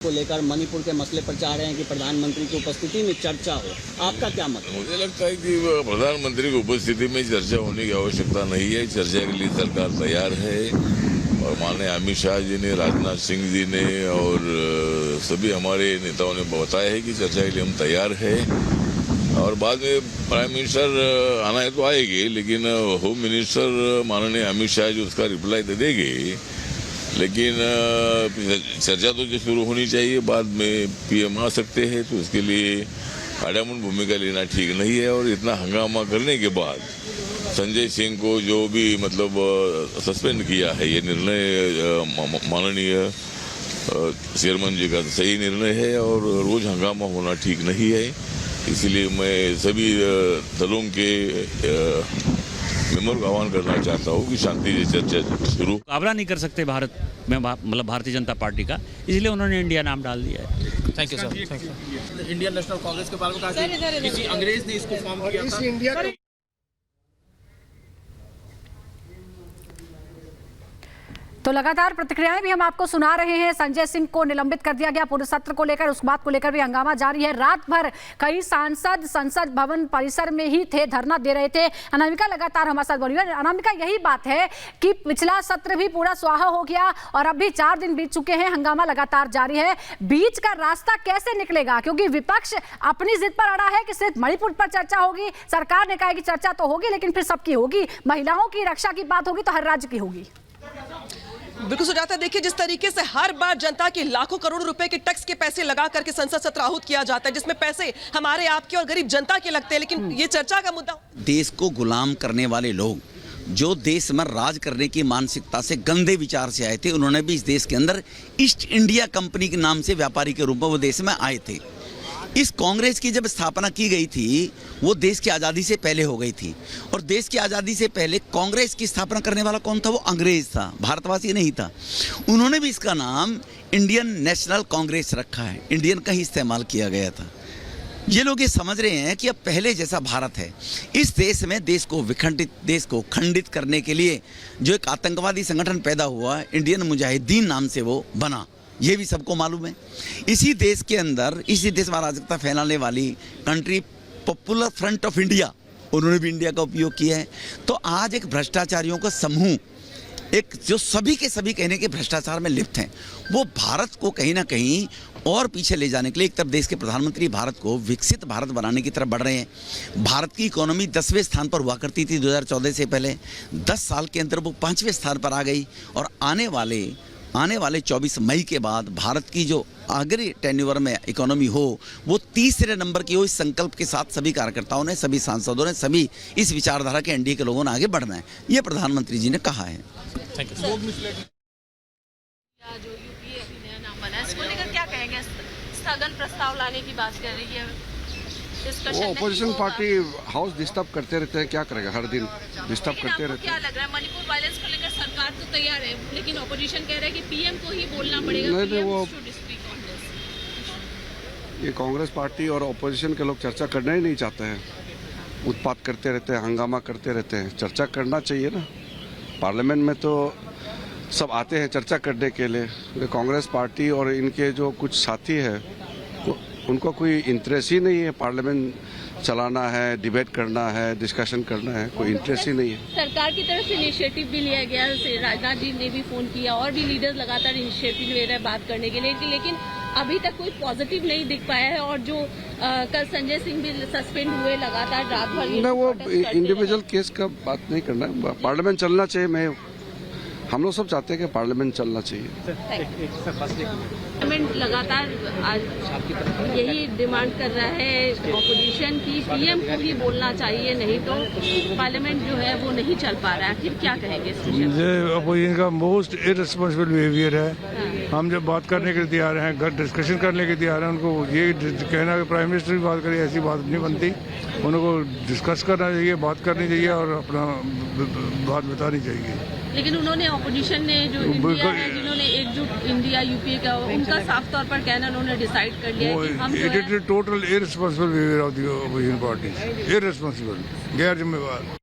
को लेकर मणिपुर के मसले पर चाह रहे हैं कि प्रधानमंत्री की उपस्थिति में चर्चा हो। आपका क्या मत है? मुझे लगता है कि प्रधानमंत्री की उपस्थिति में चर्चा होने की आवश्यकता नहीं है। चर्चा के लिए सरकार तैयार है और माननीय अमित शाह जी ने, राजनाथ सिंह जी ने और सभी हमारे नेताओं ने बताया है कि चर्चा के लिए हम तैयार है। और बाद में प्राइम मिनिस्टर आना है तो आएंगे, लेकिन होम मिनिस्टर माननीय अमित शाह जी उसका रिप्लाई दे देंगे। लेकिन चर्चा तो जो शुरू होनी चाहिए, बाद में पीएम आ सकते हैं, तो उसके लिए आडामूल भूमिका लेना ठीक नहीं है। और इतना हंगामा करने के बाद संजय सिंह को जो भी सस्पेंड किया है, ये निर्णय माननीय चेयरमैन जी का सही निर्णय है और रोज हंगामा होना ठीक नहीं है। इसलिए मैं सभी दलों के मेंबर को आह्वान करना चाहता हूँ कि शांति से चर्चा शुरू। मुकाबला नहीं कर सकते भारत में, भारतीय जनता पार्टी का, इसलिए उन्होंने इंडिया नाम डाल दिया है। Thank you sir. Indian national Congress के बारे में कहा कि किसी अंग्रेज ने इसको फॉर्म किया था। तो लगातार प्रतिक्रियाएं भी हम आपको सुना रहे हैं। संजय सिंह को निलंबित कर दिया गया पूरे सत्र को लेकर, उस बात को लेकर भी हंगामा जारी है। रात भर कई सांसद संसद भवन परिसर में ही थे, धरना दे रहे थे। अनामिका लगातार हमारे साथ बनी हुई है। अनामिका, यही बात है कि पिछला सत्र भी पूरा स्वाहा हो गया और अब भी 4 दिन बीत चुके हैं, हंगामा लगातार जारी है। बीच का रास्ता कैसे निकलेगा? क्योंकि विपक्ष अपनी जिद पर अड़ा है कि सिर्फ मणिपुर पर चर्चा होगी। सरकार ने कहा कि चर्चा तो होगी, लेकिन फिर सबकी होगी। महिलाओं की रक्षा की बात होगी तो हर राज्य की होगी। बिल्कुल सुजाता, देखिए जिस तरीके से हर बार जनता के लाखों करोड़ रुपए के टैक्स के पैसे लगा करके संसद सत्र आहूत किया जाता है, जिसमें पैसे हमारे आपके और गरीब जनता के लगते हैं, लेकिन ये चर्चा का मुद्दा। देश को गुलाम करने वाले लोग जो देश में राज करने की मानसिकता से, गंदे विचार से आए थे, उन्होंने भी इस देश के अंदर ईस्ट इंडिया कंपनी के नाम से व्यापारी के रूप में वो देश में आए थे। इस कांग्रेस की जब स्थापना की गई थी, वो देश की आज़ादी से पहले हो गई थी। और देश की आज़ादी से पहले कांग्रेस की स्थापना करने वाला कौन था? वो अंग्रेज था, भारतवासी नहीं था। उन्होंने भी इसका नाम इंडियन नेशनल कांग्रेस रखा है, इंडियन का ही इस्तेमाल किया गया था। ये लोग ये समझ रहे हैं कि अब पहले जैसा भारत है। इस देश में देश को खंडित करने के लिए जो एक आतंकवादी संगठन पैदा हुआ, इंडियन मुजाहिदीन नाम से वो बना, ये भी सबको मालूम है। इसी देश के अंदर, इसी देश में अराजकता फैलाने वाली country popular front of India, उन्होंने भी इंडिया का उपयोग किया है। तो आज एक भ्रष्टाचारियों का समूह, एक जो सभी के सभी कहने के भ्रष्टाचार में लिप्त हैं, वो भारत को कहीं ना कहीं और पीछे ले जाने के लिए, एक तरफ देश के प्रधानमंत्री भारत को विकसित भारत बनाने की तरफ बढ़ रहे हैं। भारत की इकोनॉमी 10वें स्थान पर हुआ करती थी 2014 से पहले, 10 साल के अंदर वो 5वें स्थान पर आ गई। और आने वाले 24 मई के बाद भारत की जो अगले टेन्योर में इकोनॉमी हो, वो 3रे नंबर की हो। इस संकल्प के साथ सभी कार्यकर्ताओं ने, सभी सांसदों ने, सभी इस विचारधारा के एनडीए के लोगों ने आगे बढ़ना है, ये प्रधानमंत्री जी ने कहा है। Thank you. जो यूपीए अभी नया नाम बना है, इसको लेकर क्या कहेंगे? स्थगन प्रस्ताव लाने की बात कर रही है। वो अपोजिशन पार्टी हाउस डिस्टर्ब करते रहते हैं, क्या करेगा? हर दिन डिस्टर्ब करते रहते हैं। क्या लग रहा है, मणिपुर वायलेंस को लेकर सरकार तो तैयार है, लेकिन अपोजिशन कह रहा है कि पीएम को ही बोलना पड़ेगा। नहीं, वो ये कांग्रेस पार्टी और अपोजिशन के लोग चर्चा करना ही नहीं चाहते हैं, उत्पात करते रहते हैं, हंगामा करते रहते हैं। चर्चा करना चाहिए ना, पार्लियामेंट में तो सब आते हैं चर्चा करने के लिए। कांग्रेस पार्टी और इनके जो कुछ साथी हैं, उनको कोई इंटरेस्ट ही नहीं है पार्लियामेंट चलाना है, डिबेट करना है, डिस्कशन करना है, कोई इंटरेस्ट ही नहीं है। सरकार की तरफ से इनिशिएटिव भी लिया गया, राजनाथ जी ने भी फोन किया और भी लीडर्स लगातार इनिशिएटिव ले रहे हैं बात करने के लिए, लेकिन अभी तक कोई पॉजिटिव नहीं दिख पाया है। और जो कल संजय सिंह भी सस्पेंड हुए लगातार रात भर, ना वो इंडिविजुअल केस का बात नहीं करना है, पार्लियामेंट चलना चाहिए। हम लोग सब चाहते हैं कि पार्लियामेंट चलना चाहिए। पार्लियामेंट लगातार आज यही डिमांड कर रहा है ऑपोजिशन की, पीएम को ही बोलना चाहिए, नहीं तो पार्लियामेंट जो है वो नहीं चल पा रहा है। फिर क्या कहेंगे? ये ऑपोजिशन का मोस्ट इररिस्पांसिबल बिहेवियर है। हम जब बात करने के लिए तैयार हैं, डिस्कशन करने के लिए तैयार हैं, उनको ये कहना कि प्राइम मिनिस्टर की बात करें, ऐसी बात नहीं बनती। उनको डिस्कस करना चाहिए, बात करनी चाहिए और अपना बात बतानी चाहिए। लेकिन उन्होंने ऑपोजिशन ने जो इंडिया है, जिन्होंने एकजुट इंडिया यूपीए का, उनका साफ तौर पर कहना उन्होंने डिसाइड कर लिया है कि हम it is total irresponsible behaviour of the opposition party, irresponsible, गैर जिम्मेवार।